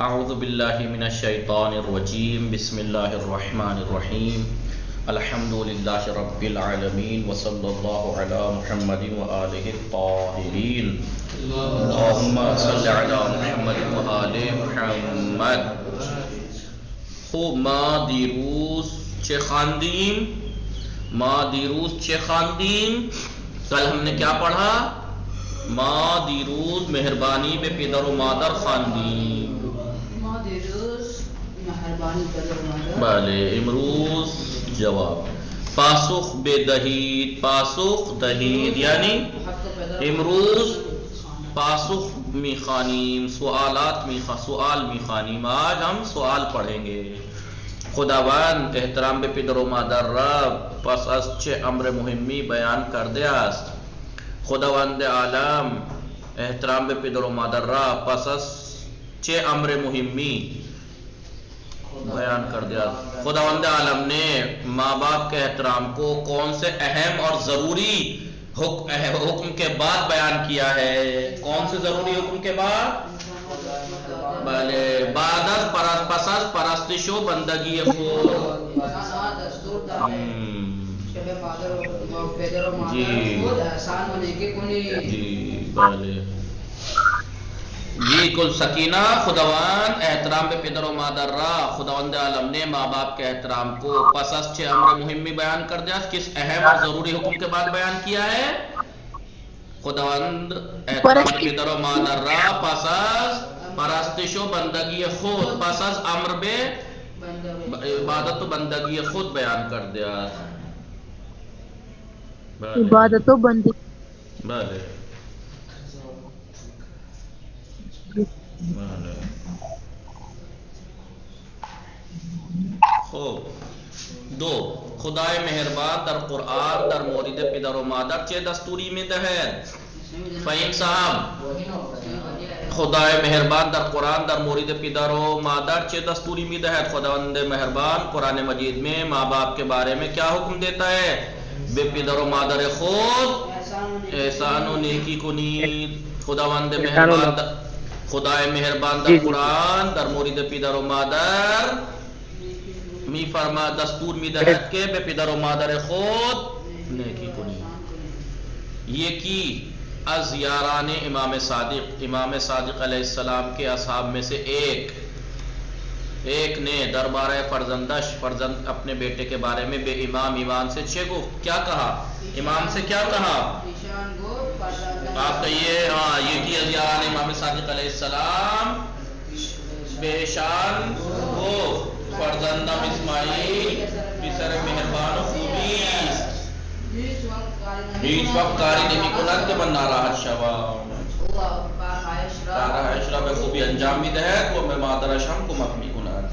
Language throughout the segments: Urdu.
اعوذ باللہ من الشیطان الرجیم بسم اللہ الرحمن الرحیم الحمد للہ رب العالمین وصلی اللہ علی محمد وآلہ الطاہرین اللہم صلی علی محمد وآل محمد. خوب ما دیروز چه خواندیم؟ کل ہم نے کیا پڑھا؟ ما دیروز مہربانی به پدر و مادر خواندیم. بله امروز جواب پاسخ بدهید. پاسخ دهید یعنی امروز پاسخ میخوانیم، سوال میخوانیم. آج ہم سوال پڑھیں گے. خداوند احترام به پدر و مادر را پس از چه امر مهمی بیان کرده است. خداوند عالم احترام به پدر و مادر را پس از چه امر مهمی بیان کر دیا. خداوند عالم نے ماں باپ کے احترام کو کون سے اہم اور ضروری حکم کے بعد بیان کیا ہے؟ کون سے ضروری حکم کے بعد؟ بلے بعد از پس از پرستش و بندگی خود. جی بلے جی کل سکینہ. خداوند احترام به پدر و مادر را خداوند عالم نے ماں باپ کے احترام کو پس از چه امر مهمی بیان کر دیا. کس اہم اور ضروری حکم کے بعد بیان کیا ہے؟ خداوند احترام به پدر و مادر را پس از پرستش و بندگی خود، پس از امر به عبادت و بندگی خود بیان کر دیا. عبادت و بندگی. بله خوب. دو خدای مہربان در قرآن در مورد پدر و مادر چه دستوری می دهد؟ فهیم صاحب خدای مہربان در قرآن در مورد پدر و مادر چه دستوری می دهد؟ خداوند مہربان قرآن مجید میں ماں باپ کے بارے میں کیا حکم دیتا ہے؟ بے پدر و مادر خود احسان و نیکی کنید. خداوند مہربان خدای مہربان در قرآن در مورد پدر و مادر می فرما دستور می دهد که به پدر و مادر خود نیکی کنید. یکی از یاران امام صادق علیہ السلام کے اصحاب میں سے ایک نے دربارہ فرزند اپنے بیٹے کے بارے میں بے ایمان سے چھ گفت. کیا کہا؟ امام سے کیا کہا؟ آپ کہیے ہاں. یہ کی از یاران امام صادق علیہ السلام بے شان گفت فرزندم اسماعیل پسر مہربان و خوبی هیچ وقت کاری نمی کند که من ناراحت شوم. ناراحت را به خوبی انجام می دهد و به مادرش هم کمک می کند.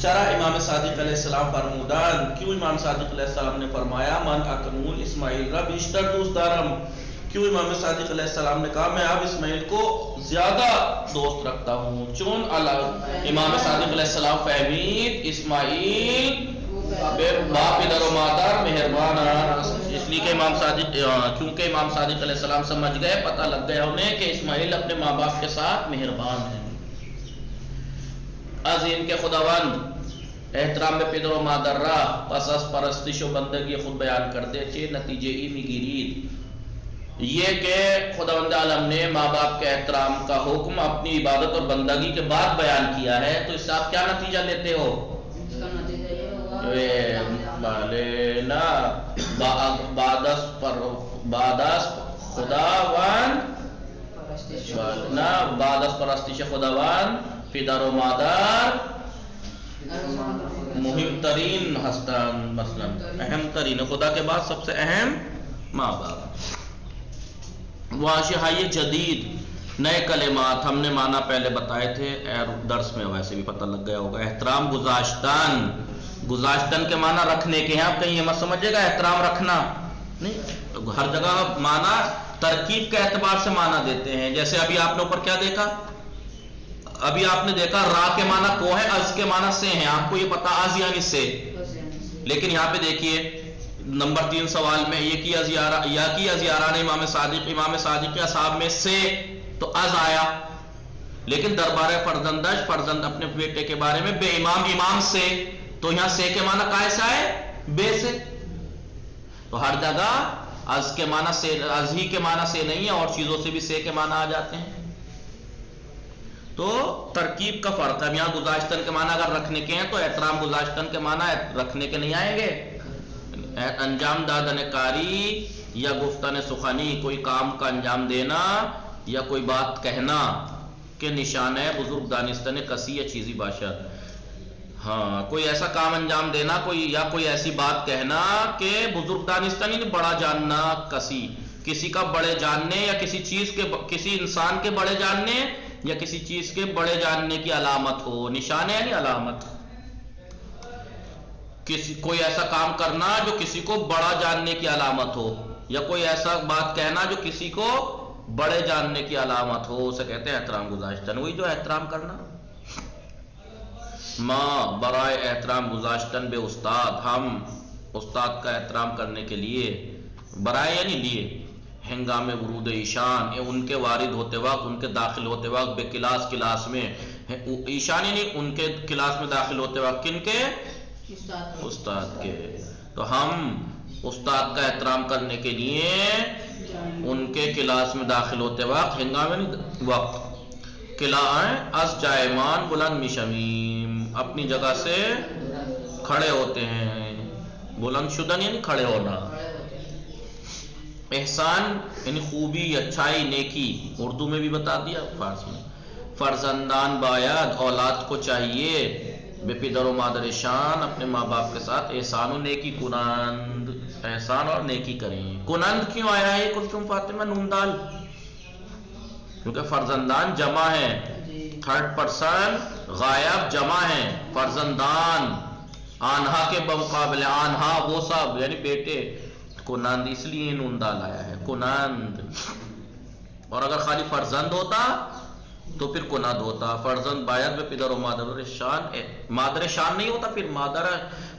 چرا امام صادق علیہ السلام فرمودند؟ کیوں امام صادق علیہ السلام نے فرمایا من اکنون اسماعیل را بیشتر دوست دارم؟ کیوں امام صادق علیہ السلام نے کہا میں اب اسماعیل کو زیادہ دوست رکھتا ہوں؟ چون امام صادق علیہ السلام فہمید اسماعیل باپ پدر و مادر مہربان. اس لیے کہ کیونکہ امام صادق علیہ السلام سمجھ گئے، پتہ لگ گیا انہیں کہ اسماعیل اپنے ماں باپ کے ساتھ مہربان ہیں. از ان کے خداوند احترام به پدر و مادر را پس از پرستش و بندگی خود بیان کرتے چه نتیجه ای میگیرید؟ یہ کہ خداوند عالم نے ماں باپ کے احترام کا حکم اپنی عبادت اور بندگی کے بعد بیان کیا ہے، تو اس سے آپ کیا نتیجہ لیتے ہو؟ بعد از پرستش خداوند پدر و مادر مهم ترین ہستند. مثلا اہم ترین، خدا کے بعد سب سے اہم ماں باپ. واضح جدید نئے کلمات ہم نے معنی پہلے بتائے تھے، درس میں ویسے بھی پتہ لگ گیا ہوگا. احترام گذاشتن کے معنی رکھنے کے ہیں. آپ کہیں یہ مت سمجھے گا احترام رکھنا نہیں، ہر جگہ معنی ترکیب کے اعتبار سے معنی دیتے ہیں. جیسے ابھی آپ نے اوپر کیا دیکھا؟ ابھی آپ نے دیکھا را کے معنی کو ہے، از کے معنی سے ہیں. آپ کو یہ پتا از یعنی سے، لیکن یہاں پہ دیکھیے نمبر 3 سوال میں یہ کی ازیاران امام صادق کے اصحاب میں سے تو از آیا. لیکن دربار فرزندش فرزند اپنے بیٹے کے بارے میں بے امام امام سے، تو یہاں سے کے معنی کیسا ہے؟ بے سے. تو ہر جگہ از کے معنی سے، از ہی کے معنی سے نہیں ہے، اور چیزوں سے بھی سے کے معنی آ جاتے ہیں. تو ترکیب کا فرق ہے. یہاں گذاشتن کے معنی اگر رکھنے کے ہیں تو احترام گذاشتن کے معنی رکھنے کے نہیں آئیں گے. انجام دادن کاری یا گفتن سخنی، کوئی کام کا انجام دینا یا کوئی بات کہنا کہ نشان ہے بزرگ دانستن کسی یا چیزی باشد. ہاں، کوئی ایسا کام انجام دینا، کوئی ایسی بات کہنا کہ بزرگ دانستن یعنی بڑا جاننا، کسی کا بڑے جاننے یا کسی چیز کے، کسی انسان کے بڑے جاننے یا کسی چیز کے بڑے جاننے کی علامت ہو. نشان ہے یعنی علامت. کوئی ایسا کام کرنا جو کسی کو بڑا جاننے کی علامت ہو، یا کوئی ایسا بات کہنا جو کسی کو بڑے جاننے کی علامت ہو، اسے کہتے ہیں احترام گذاشتن. وہی جو احترام کرنا. ماں برائے احترام گذاشتن بے استاد، ہم استاد کا احترام کرنے کے لیے، برائے یعنی لیے، ہنگام ورود ایشان، ان کے وارد ہوتے وقت، ان کے داخل ہوتے وقت، بے کلاس میں، ایشان یعنی ان کے کلاس میں داخل ہوتے وقت، کن کے؟ استاد کے. تو ہم استاد کا احترام کرنے کے لیے ان کے کلاس میں داخل ہوتے وقت، ہنگام یعنی وقت، از جائمان بلند میشمیم، اپنی جگہ سے کھڑے ہوتے ہیں. بلند شدن یعنی کھڑے ہونا. احسان یعنی خوبی، اچھائی، نیکی، اردو میں بھی بتا دیا، فارسی میں. فرزندان باید، اولاد کو چاہیے، بے پدر و مادر شان، اپنے ماں باپ کے ساتھ احسان و نیکی کنند، احسان اور نیکی کریں. کنند کیوں آیا ہے کلثوم فاطمہ نون دال؟ کیونکہ فرزندان جمع ہے، تھرڈ پرسن غائب جمع ہے. فرزندان آنہا کے بمقابلے، آنہا وہ سب یعنی بیٹے. کنند اس لیے نون دال آیا ہے، کنند. اور اگر خالی فرزند ہوتا تو پھر کنند ہوتا. فرزند باید بے پدر و مادر شان، مادر شان نہیں ہوتا، پھر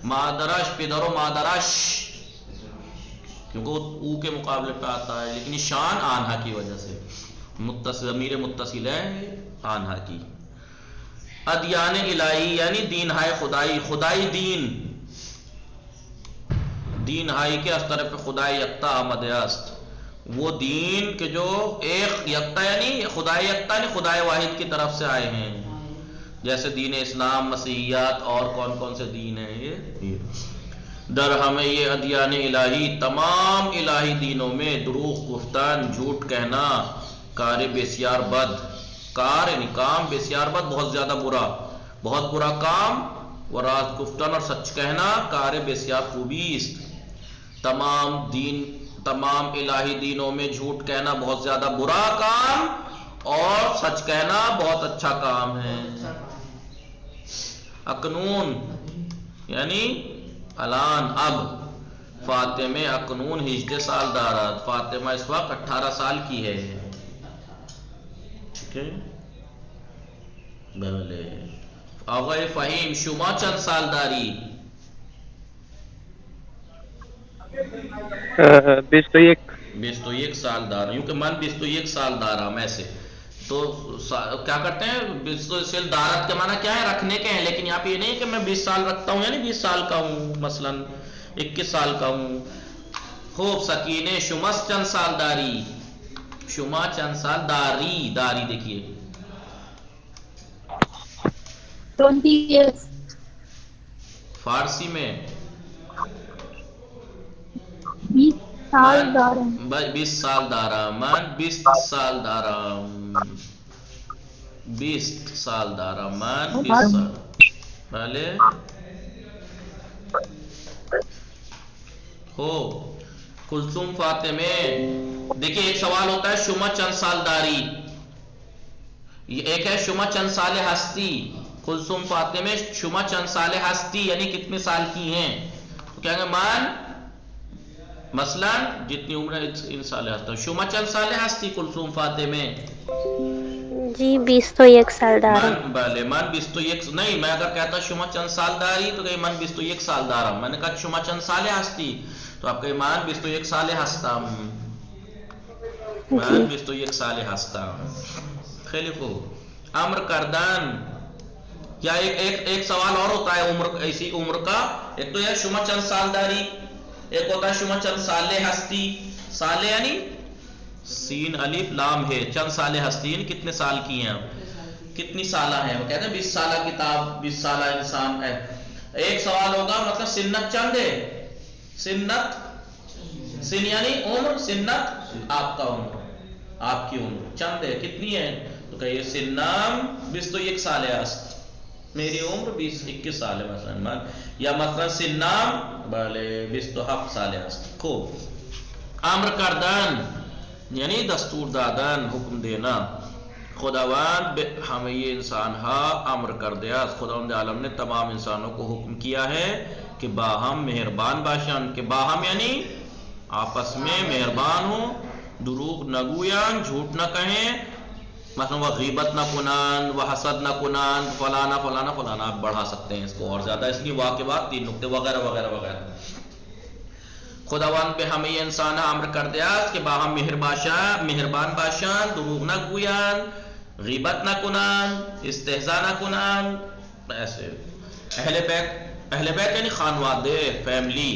مادرش، پدر و مادرش، کیونکہ وہ او کے مقابلے پہ آتا ہے. لیکن شان آنہا کی وجہ سے، ضمیر متصل ہے آنہا کی. ادیان الہی یعنی دین ہائے خدائی، خدائی دین، دین ہائی کے اس طرف خدائی یکتا آمد است، وہ دین کہ جو ایک یکتا یعنی خدائی یکتا یعنی خدائی واحد کی طرف سے آئے ہیں. جیسے دین اسلام، مسیحیات اور کون کون سے دین ہیں یہ. در ہمیں یہ ادیان الہی، تمام الہی دینوں میں دروغ گفتن، جھوٹ کہنا، کار بسیار بد، کار یعنی کام، بسیار بد بہت زیادہ برا، بہت برا کام، و راز گفتن اور سچ کہنا، کار بسیار خوبی است. تمام الہی دینوں میں جھوٹ کہنا بہت زیادہ برا کام اور سچ کہنا بہت اچھا کام ہے. اکنون یعنی الان، اب. فاطمہ اکنون 18 سال دارد، فاطمہ اس وقت 18 سال کی ہے. ٹھیک ہے بلے. آغای فہیم شما چند سال داری؟ 21 سال دار. یوں کہ من 21 سال دارا میں سے. تو کیا کرتے ہیں 20 سال دارت کے معنی کیا ہے؟ رکھنے کے ہیں. لیکن یہاں پہ یہ نہیں کہ میں 20 سال رکھتا ہوں یعنی 20 سال کا ہوں، مثلا 21 سال کا ہوں. خوب سکینے شمس چند سال داری، شما چند سال داری، داری دیکھیے 20 years. فارسی میں 20 سال دارا. 20 سال دارا. من 20 سال دارا، 20 سال دارا. من 20 سال. بھلے ہو. کلثوم فاطمہ دیکھیے ایک سوال ہوتا ہے شما چند سال داری، ایک ہے شما چند سال ہستی. کلثوم فاطمہ شما چند سال ہستی یعنی کتنے سال کی ہیں؟ تو کہیں گے من مثلا جتنی عمر ہے ان سال ہستا. شما چند سال ہستی کلثوم فاطمہ؟ جی 21 سال دارا. من بلے من 21 نہیں. میں اگر کہتا شما چند سال داری تو کہ من 21 سال دارا. میں نے کہا شما چند سال ہستی تو آپ کہ من 21 سال ہستا. من 21 سال ہستا. خیلی خوب. امر کردن. یا ایک سوال اور ہوتا ہے عمر، اسی عمر کا. ایک تو یہ شما چند سال داری، ایک ہوتا ہے شما چند سالے ہستی. سالے یعنی سین الف لام ہے، چند سالے ہستی یعنی کتنے سال کی ہیں، کتنی سالہ ہیں. وہ کہتے ہیں 20 سالہ کتاب 20 سالہ انسان ہے. ایک سوال ہوگا مطلب سنت چند ہے، سنت سن یعنی عمر، سنت آپ کا عمر، آپ کی عمر چند ہے کتنی ہے. تو کہیے سنام 21 سال است، میری عمر 21 سال ہے مثلا. یا مثلا سنام بلے 27 سال است. خوب. امر کردن یعنی دستور دادن، حکم دینا. خداوند ہمیں یہ انسان ہا امر کر دیا، خداوند عالم نے تمام انسانوں کو حکم کیا ہے کہ باہم مہربان باشن. کہ باہم یعنی آپس میں مہربان ہوں، دروغ نہ گویان، جھوٹ نہ کہیں. مثلا وہ غیبت نہ کنان، وہ حسد نہ کنان، فلانا فلانا فلانا. آپ بڑھا سکتے ہیں اس کو اور زیادہ، اس لیے واقعات 3 نقطے وغیرہ وغیرہ وغیرہ. خداوند پہ ہمیں یہ انسان امر کر دیا کہ باہم مہربان باشان، دروغ نہ گویان، غیبت نہ کنان، استہزاء نہ کنان. ایسے اہل بیت یعنی خانوادے، فیملی.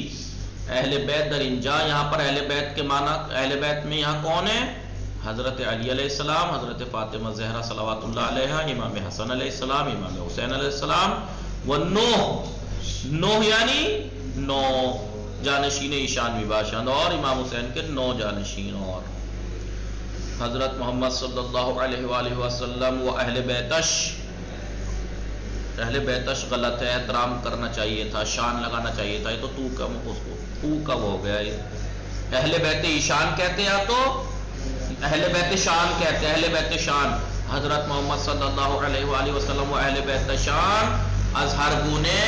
اہل بیت در انجا، یہاں پر اہل بیت کے معنی، اہل بیت میں یہاں کون ہے؟ حضرت علی علیہ السلام، حضرت فاطمہ زہرا صلوات اللہ علیہا، امام حسن علیہ السلام، امام حسین علیہ السلام. نوح یعنی 9 جانشین ایشانوی باشند، اور امام حسین کے 9 جانشین. اور حضرت محمد صلی اللہ علیہ وآلہ وسلم و اہل بیتش. اہل بیتش غلط ہے، احترام کرنا چاہیے تھا، شان لگانا چاہیے تھا. یہ تو کم اس کو تو کب ہو گیا. اہل بیت ایشان کہتے ہیں، یا تو اہل بیت شان کہتے ہیں. اہل بیت شان حضرت محمد صلی اللہ علیہ وآلہ وسلم و اہل بیت شان از ہر گونے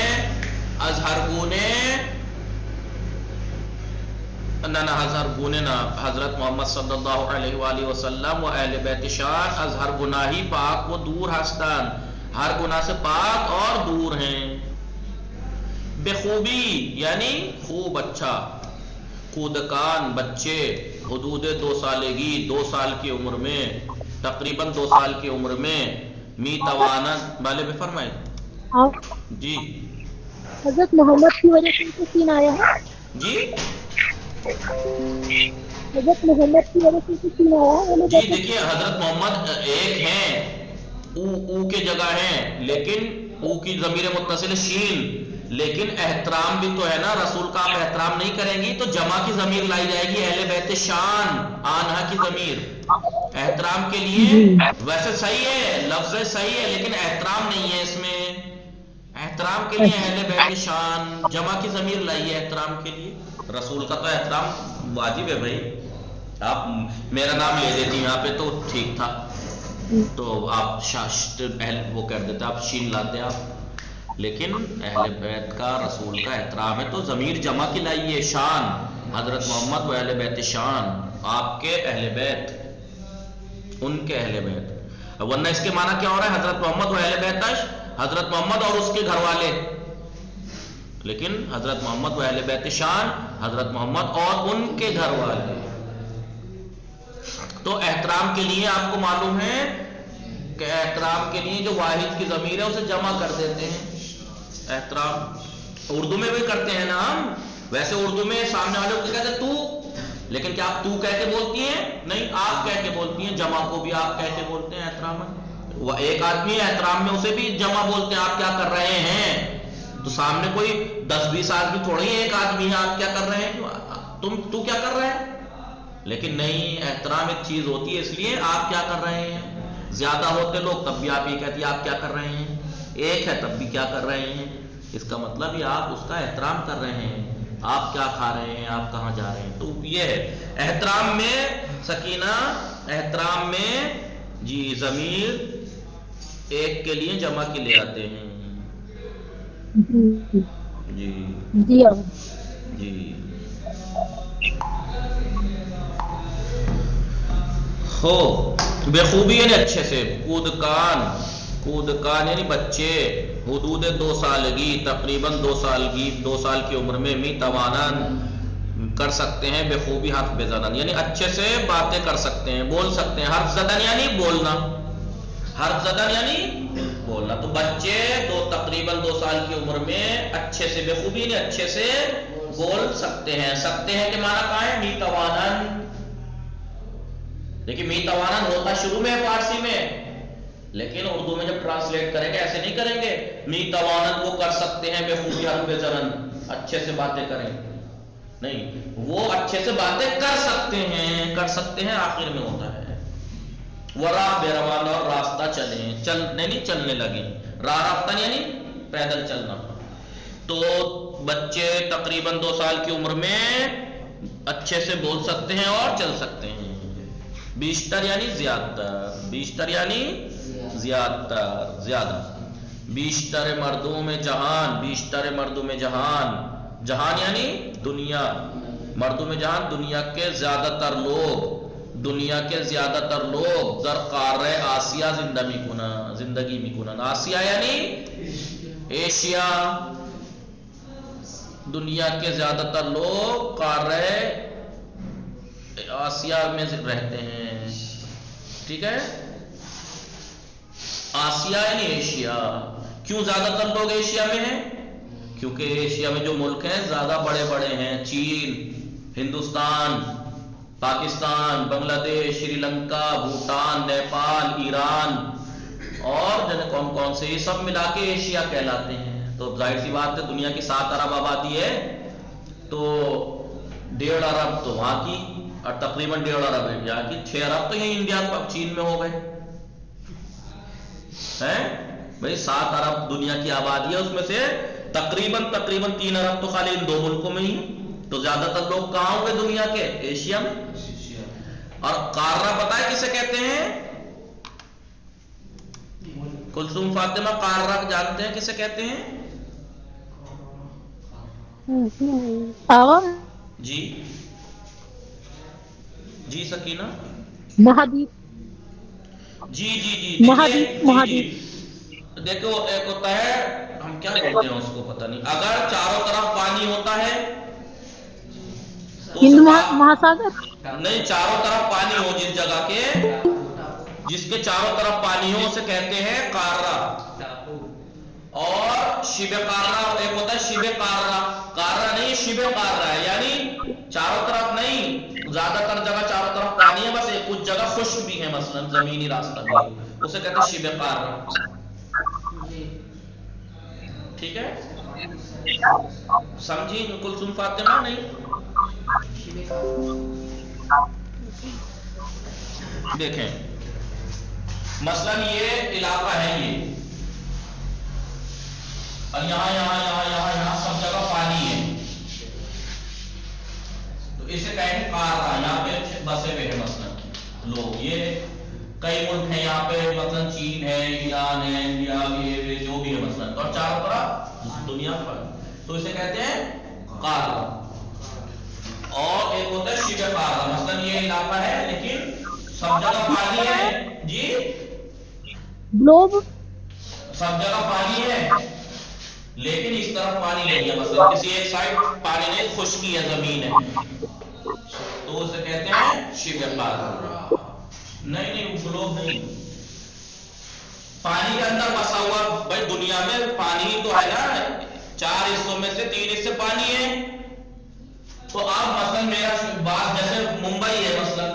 حضرت محمد صلی اللہ علیہ وآلہ وسلم و اہل بیت شان از ہر گناہی پاک و دور ہستن، ہر گناہ سے پاک اور دور ہیں. بخوبی یعنی خوب اچھا. کودکان بچے، حدود 2 سالگی 2 سال کی عمر میں، تقریباً 2 سال کی عمر میں. می توانن والے بھی فرمائے. جی حضرت محمد کی وجہ سے سین آیا ہے. جی حضرت محمد کی وجہ سے سین آیا ہے. جی دیکھیے حضرت محمد ایک ہیں، او کے جگہ ہیں، لیکن او کی ضمیر متصل شین. لیکن احترام بھی تو ہے نا، رسول کا آپ احترام نہیں کریں گی تو جمع کی ضمیر لائی جائے گی، اہل بیت شان آنہا کی ضمیر. احترام کے لیے ویسے صحیح ہے، لفظ صحیح ہے، لیکن احترام نہیں ہے اس میں. احترام کے لیے اہل بیت شان جمع کی ضمیر لائی ہے احترام کے لیے. رسول کا تو احترام واجب ہے بھائی. آپ میرا نام لے دیتی یہاں پہ تو ٹھیک تھا، تو آپ وہ کر دیتے، آپ شین لاتے آپ. لیکن اہل بیت کا رسول کا احترام ہے تو ضمیر جمع کی لائی ہے. شان حضرت محمد و اہل بیت شان، آپ کے اہل بیت، ان کے اہل بیت. ورنہ اس کے معنی کیا ہو رہا ہے؟ حضرت محمد و اہل بیت، حضرت محمد اور اس کے گھر والے. لیکن حضرت محمد و اہل بیت شان، حضرت محمد اور ان کے گھر والے. تو احترام کے لیے آپ کو معلوم ہے کہ احترام کے لیے جو واحد کی ضمیر ہے اسے جمع کر دیتے ہیں. احترام اردو میں بھی کرتے ہیں نا ہم. ویسے اردو میں سامنے والے کو کہتے ہیں تو، لیکن کیا آپ تو کہہ کے بولتی ہیں؟ نہیں، آپ کہہ کے بولتی ہیں. جمع کو بھی آپ کہہ کے بولتے ہیں احترام میں. وہ ایک آدمی ہے احترام میں، اسے بھی جمع بولتے ہیں. آپ کیا کر رہے ہیں؟ تو سامنے کوئی 10-20 آدمی تھوڑی ایک آدمی ہے. آپ کیا کر رہے ہیں؟ تو کیا کر رہے ہیں؟ لیکن نہیں، احترام ایک چیز ہوتی ہے، اس لیے آپ کیا کر رہے ہیں. زیادہ ہوتے لوگ تب بھی آپ یہ کہتے ہیں آپ کیا کر رہے ہیں. ایک ہے تب بھی کیا کر رہے ہیں. اس کا مطلب یہ آپ اس کا احترام کر رہے ہیں. آپ کیا کھا رہے ہیں، آپ کہاں جا رہے ہیں. تو یہ ہے احترام میں سکینہ، احترام میں جی ضمیر ایک کے لیے جمع کے لے آتے ہیں. جی جی جی ہو بخوبی یعنی اچھے سے. کودکان یعنی بچے، حدود 2 سالگی تقریباً 2 سال کی عمر میں. می توانن کر سکتے ہیں، بخوبی حرف بزنن یعنی اچھے سے باتیں کر سکتے ہیں، بول سکتے ہیں. حرف زدن یعنی بولنا، حرف زدن یعنی بولنا. تو بچے تقریباً 2 سال کی عمر میں اچھے سے بخوبی نہیں اچھے سے بول سکتے ہیں. سکتے ہیں کہ معنی کہاں ہے؟ میتوانن. دیکھیں میتوانن ہوتا شروع میں ہے فارسی میں, لیکن اردو میں جب ٹرانسلیٹ کریں گے ایسے نہیں کریں گے میتوانن وہ کر سکتے ہیں بخوبی حرف زدن اچھے سے باتیں کریں, نہیں, وہ اچھے سے باتیں کر سکتے ہیں آخر میں ہوتا ہے. وراہ بے روانہ اور راستہ چلیں, چلنے نہیں چلنے لگے, راہ رافتہ یعنی پیدل چلنا. تو بچے تقریباً 2 سال کی عمر میں اچھے سے بول سکتے ہیں اور چل سکتے ہیں. بیشتر یعنی زیادہ, بیشتر یعنی زیادہ. بیشتر مردوں میں جہان, بیشتر مردوں میں جہان, جہان یعنی دنیا, مردوں میں جہان دنیا کے زیادہ تر لوگ, دنیا کے زیادہ تر لوگ در قارہ آسیہ زندگی میکنن. آسیہ یعنی ایشیا, دنیا کے زیادہ تر لوگ قارہ آسیہ میں رہتے ہیں. ٹھیک ہے, آسیہ یعنی ایشیا. کیوں زیادہ تر لوگ ایشیا میں ہیں؟ کیونکہ ایشیا میں جو ملک ہیں زیادہ بڑے بڑے ہیں, چین, ہندوستان, پاکستان, بنگلہ دیش, سری لنکا, بھوٹان, نیپال, ایران اور جن کون کون سے, یہ سب ملا کے ایشیا کہلاتے ہیں. تو ظاہر سی بات ہے دنیا کی 7 ارب آبادی ہے تو 1.5 ارب تو وہاں کی اور تقریباً 1.5 ارب انڈیا کی, 6 ارب تو یہی انڈیا چین میں ہو گئے ہیں بھائی. 7 ارب دنیا کی آبادی ہے, اس میں سے تقریباً 3 ارب تو خالی ان 2 ملکوں میں ہی. تو زیادہ تر لوگ کہاں ہوں گے دنیا کے؟ ایشیا میں. اور قارہ پتہ ہے کسے کہتے ہیں؟ کلثوم فاطمہ قارہ جانتے ہیں کسے کہتے ہیں؟ جی جی سکینہ, مہادیپ. جی جی جی مہادیپ, مہادیپ. دیکھو ایک ہوتا ہے, ہم کیا بولتے ہیں اس کو پتہ نہیں, اگر چاروں طرف پانی ہوتا ہے ہند مہاساگر, نہیں, چاروں طرف پانی ہو جس جگہ کے, جس کے چاروں طرف پانی ہو اسے کہتے ہیں قارہ. اور شبہ قارہ ایک ہوتا ہے, شبہ قارہ, قارہ نہیں شبہ قارہ ہے, یعنی چاروں طرف نہیں, زیادہ تر جگہ چاروں طرف پانی ہے, بس ایک کچھ جگہ خشک بھی ہے, مثلا زمینی راستہ بھی ہے, اسے کہتے ہیں شبہ قارہ. ٹھیک ہے, سمجھی کلثوم فاطمہ؟ نہیں دیکھیں مثلا یہ علاقہ ہے یہ, اور یہاں سب جگہ پانی ہے, تو اسے کہیں قارہ. یہاں پہ بسے ہوئے ہیں مثلا لوگ, یہ کئی ملک ہیں یہاں پہ, مثلا چین ہے, ایران ہے, انڈیا, یہ جو بھی ہے مثلا, اور چاروں طرف دنیا پر, تو اسے کہتے ہیں قارہ. اور ایک ہوتا ہے شبہ قارہ, مثلا یہ علاقہ ہے لیکن سب جگہ پانی ہے. جی گلوب, سب جگہ پانی ہے لیکن اس طرف پانی نہیں ہے, مثلا کسی ایک سائڈ پانی نہیں, خشکی ہے, زمین ہے, تو اسے کہتے ہیں شبہ قارہ. نہیں گلوب نہیں, پانی کے اندر بسا ہوا. بھائی دنیا میں پانی تو ہے نا, 4 حصوں میں سے 3 حصے پانی ہے. تو آپ مثلا میرا بات جیسے ممبئی ہے, مثلا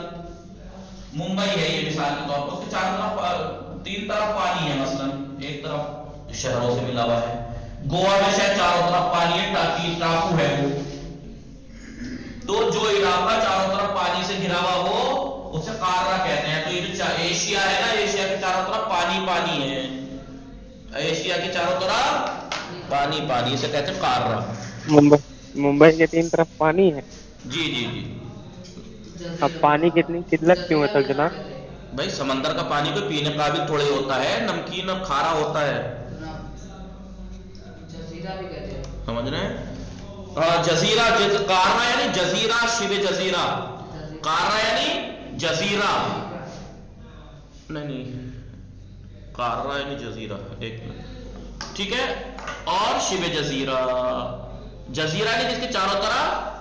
ممبئی ہے یہ مثال کے طور پر, اس کے 4 طرف 3 طرف پانی ہے, مثلا ایک طرف شہروں سے ملا ہوا ہے. گوا میں شاید چاروں طرف پانی ہے, ٹاپو ہے وہ. تو جو علاقہ چاروں طرف پانی سے گھرا ہوا ہو اسے قارہ کہتے ہیں. تو یہ جو ایشیا ہے نا, ایشیا کے چاروں طرف پانی ہے, ایشیا کے چاروں طرف پانی, اسے کہتے ہیں قارہ. ممبئی کے 3 طرف پانی ہے. جی جی جی. اب پانی کتنی قلت کیوں ہے سر جناب؟ بھائی سمندر کا پانی کوئی پینے قابل تھوڑے ہوتا ہے, نمکین اور کھارا ہوتا ہے, سمجھ رہے ہیں؟ جزیرہ, قارہ یعنی جزیرہ, شبہ جزیرہ, قارہ یعنی جزیرہ, نہیں قارہ یعنی جزیرہ, ایک ٹھیک ہے. اور شبہ جزیرہ, جزیرہ یعنی جس کے چاروں طرف,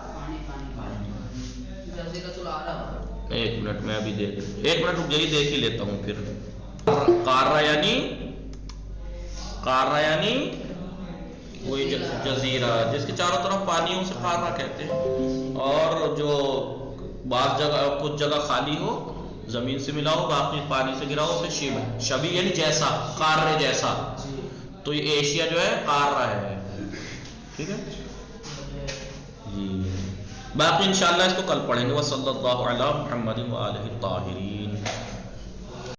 ایک منٹ میں ابھی ایک منٹ رک جائیے, دیکھ ہی لیتا ہوں پھر. قارہ یعنی وہی جزیرہ جس کے چاروں طرف پانی ہو اسے قارہ کہتے ہیں، اور جو بعض جگہ کچھ جگہ خالی ہو زمین سے ملا ہو باقی پانی سے گرا ہو اسے شبی یعنی جیسا، قارے جیسا، تو یہ ایشیا جو ہے قارہ ہے، ٹھیک ہے جی۔ باقی انشاءاللہ اس کو کل پڑھیں گے۔ وصلی اللہ علی محمد وآلہ الطاہرین۔